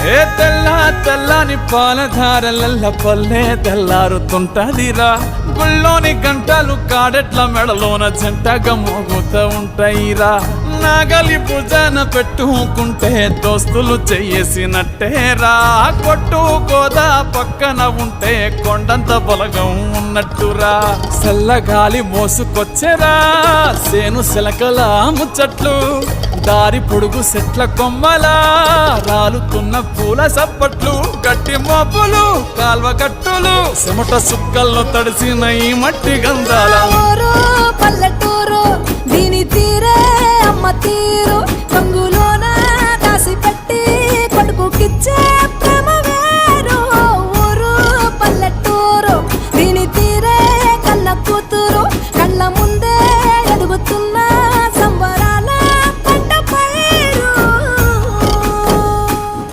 ఏ తెల్లని పాలధారలల్ల పల్లె తెల్లారుతుంటదిరా. గుళ్ళోని గంటలు కాడెట్ల మెడలోన జంటగా మోగుతూ ఉంటాయిరా. నాగలి భుజాన పెట్టుకుంటే దోస్తులు చెయ్యేసినట్టేరా. కొట్టు గోదా పక్కన ఉంటే కొండంత బలగం ఉన్నట్టురా. చల్లగాలి మోసుకొచ్చెరా సేను శిలకల ముచ్చట్లు. దారి పొడుగు చెట్ల కొమ్మలా రాలుతున్న పూల సప్పట్లు. గట్టి మోపులు కాల్వ గట్టులు చెమట సుక్కల్లో తడిసిన ఈ మట్టి గంధాల పల్లెటూరు దీని తీరే అమ్మ తీరు. రంగులోన దాసి పెట్టి కొడుకుకిచ్చే